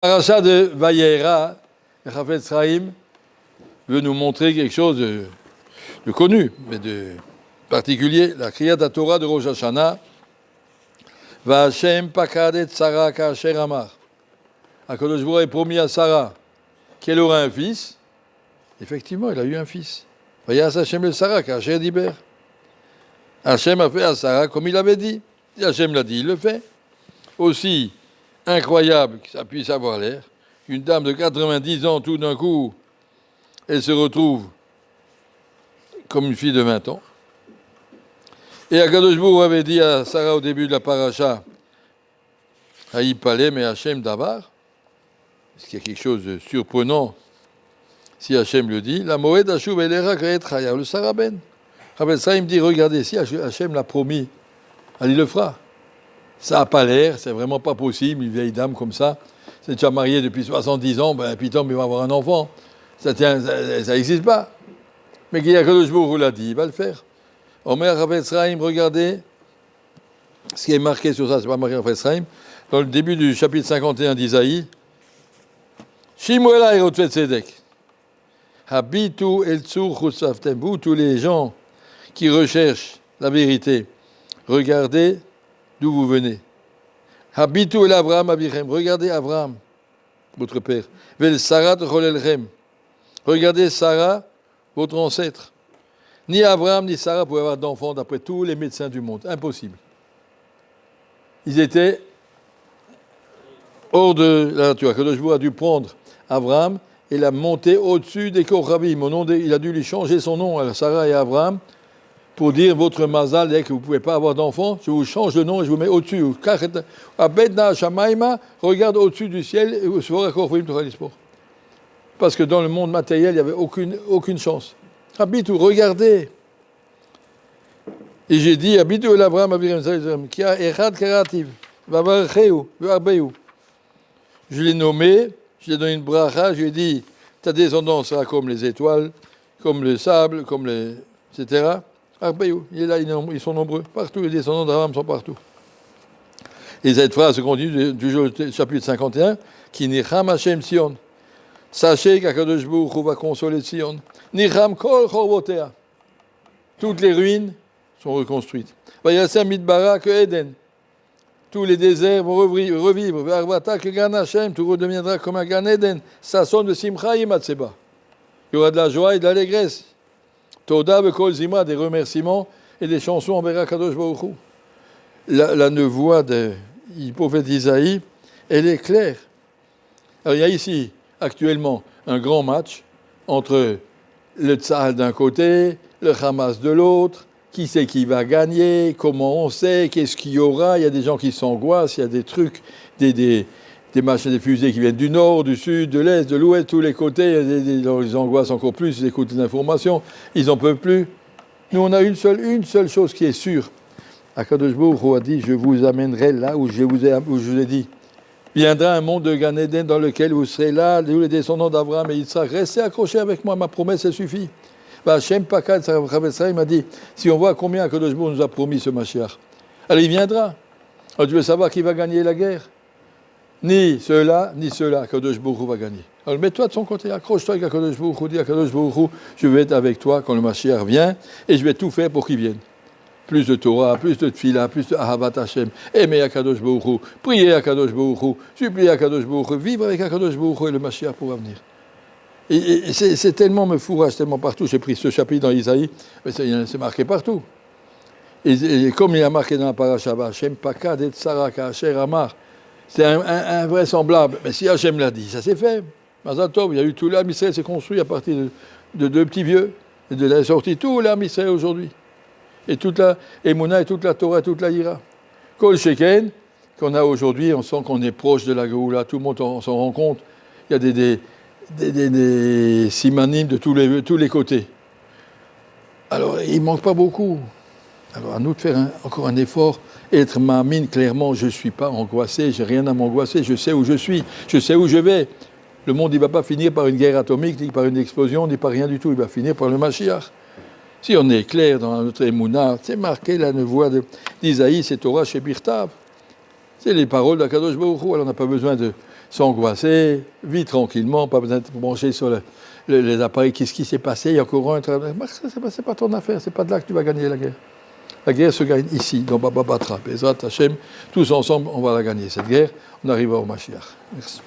Paracha de Vayera, le Chafetz Chaim veut nous montrer quelque chose de connu, mais de particulier. La Kriyat Torah de Rosh Hashanah. Va Hashem pakadet Sarah ka'asher amar. HaKadosh Baruch Hu a promis à Sarah qu'elle aura un fils. Effectivement, il a eu un fils. Vayas Hashem le Sarah ka'asher diber. Hashem a fait à Sarah comme il avait dit. Si Hashem l'a dit, il le fait. Aussi incroyable que ça puisse avoir l'air, une dame de 90 ans, tout d'un coup, elle se retrouve comme une fille de 20 ans. Et HaKadosh Baruch Hu avait dit à Sarah au début de la paracha, Haïpalé, mais Hashem Davar, ce qui est quelque chose de surprenant, si Hashem le dit, la Moed Hashuv Elera Kaet Chaya, le Sarah Ben. Ça, me dit, regardez, si Hashem l'a promis, il le fera. Ça n'a pas l'air, c'est vraiment pas possible, une vieille dame comme ça, c'est déjà mariée depuis 70 ans, ben putain, il va avoir un enfant. Ça n'existe pas. Mais HaKadosh Baruch Hu l'a dit, il va le faire. Omer Chafetz Chaim, regardez, ce qui est marqué sur ça, c'est pas marqué en Chafetz Chaim, dans le début du chapitre 51 d'Isaïe, Shimuela Erot Tzedek, Habitu El Tzur Chutzaftem, vous tous les gens qui recherchent la vérité, regardez d'où vous venez. Habitu El Avraham Avichem, regardez Avraham, votre père. Vel Sarah Cholelchem, regardez Sarah, votre ancêtre. Ni Abraham ni Sarah pouvaient avoir d'enfants d'après tous les médecins du monde. Impossible. Ils étaient hors de la nature. HaKadosh Baruch Hu a dû prendre Abraham et l'a monter au-dessus des Kochavim. Il a dû lui changer son nom à Sarah et à Abraham pour dire votre mazal, dès que vous ne pouvez pas avoir d'enfants, je vous change le nom et je vous mets au-dessus. Regarde au-dessus du ciel et vous serez parce que dans le monde matériel, il n'y avait aucune chance. Habitu, regardez. Et j'ai dit, Habitu el Avraham Avichem, qui a Echad Karativ, Vavarcheu, Varbeu. Je l'ai nommé, je lui ai donné une bracha, je lui ai dit, ta descendance sera comme les étoiles, comme le sable, comme les. etc. Arbeu, il est là, ils sont nombreux. Partout, les descendants d'Abraham sont partout. Et cette phrase continue du chapitre 51, qui Nicham Hashem Sion. Sachez qu'HaKadosh Baruch Hu va consoler Sion. Nicham kol chorvotea. Toutes les ruines sont reconstruites. Vayasem midbara que Eden. Tous les déserts vont revivre. Ve'arvata que Gan Hashem, tout redeviendra comme un Gan Eden. Ça sonne de Simcha Yimatseba. Il y aura de la joie et de l'allégresse. Toda ve'kol zima, des remerciements et des chansons envers HaKadosh Baruch Hu. La nevoie du prophète Isaïe, elle est claire. Alors il y a ici, actuellement, un grand match entre le Tzahal d'un côté, le Hamas de l'autre, qui sait qui va gagner, comment on sait, qu'est-ce qu'il y aura, il y a des gens qui s'angoissent, il y a des trucs, des machins, des fusées qui viennent du nord, du sud, de l'est, de l'ouest, tous les côtés, ils angoissent encore plus, ils écoutent les informations, ils n'en peuvent plus. Nous, on a une seule chose qui est sûre. HaKadosh Baruch Hu a dit, je vous amènerai là où je vous ai dit. Viendra un monde de Gan Eden dans lequel vous serez là, tous les descendants d'Abraham et Yitzhak. Restez accrochés avec moi, ma promesse, elle suffit. Hashem Pakad, il m'a dit, si on voit combien HaKadosh Baruch Hu nous a promis ce Mashiach, alors il viendra. Alors tu veux savoir qui va gagner la guerre? Ni ceux-là, HaKadosh Baruch Hu va gagner. Alors mets-toi de son côté, accroche-toi avec HaKadosh Baruch Hu, dis HaKadosh Baruch Hu, je vais être avec toi quand le Mashiach vient, et je vais tout faire pour qu'il vienne. Plus de Torah, plus de Tfila, plus de Ahavat Hashem, aimer HaKadosh Baruch Hu, prier HaKadosh Baruch Hu, supplier HaKadosh Baruch Hu, vivre avec HaKadosh Baruch Hu et le Mashiach pourra venir. Et c'est tellement me fourrage, tellement partout. J'ai pris ce chapitre dans Isaïe, mais c'est marqué partout. Et comme il y a marqué dans la paracha, Hashem Pakad et Sarah Ka'asher Amar, c'est invraisemblable. Mais si Hashem l'a dit, ça s'est fait. Mazal Tov, il y a eu tout l'Am Israël s'est construit à partir de deux petits vieux, et de la sortie tout l'Am Israël aujourd'hui. Et toute la Emouna, et toute la Torah, et toute la Yira. Kol Sheken, qu'on a aujourd'hui, on sent qu'on est proche de la Géoula, tout le monde s'en rend compte. Il y a des simanim de tous les côtés. Alors, il ne manque pas beaucoup. Alors, à nous de faire encore un effort, être ma'amine, clairement, je ne suis pas angoissé, je n'ai rien à m'angoisser, je sais où je suis, je sais où je vais. Le monde, il ne va pas finir par une guerre atomique, ni par une explosion, ni par rien du tout, il va finir par le Mashiach. Si on est clair dans notre Emouna, c'est marqué la nevoie d'Isaïe, c'est Torah chez Birtav. C'est les paroles d'HaKadosh Baruch Hu, alors on n'a pas besoin s'angoisser, vis tranquillement, pas besoin de te brancher sur les appareils. Qu'est-ce qui s'est passé? Il y a encore un travail. C'est pas ton affaire, c'est pas de là que tu vas gagner la guerre. La guerre se gagne ici, dans Baba Batra. Bezrat Hashem, tous ensemble, on va la gagner. Cette guerre, on arrivera au Mashiach. Merci.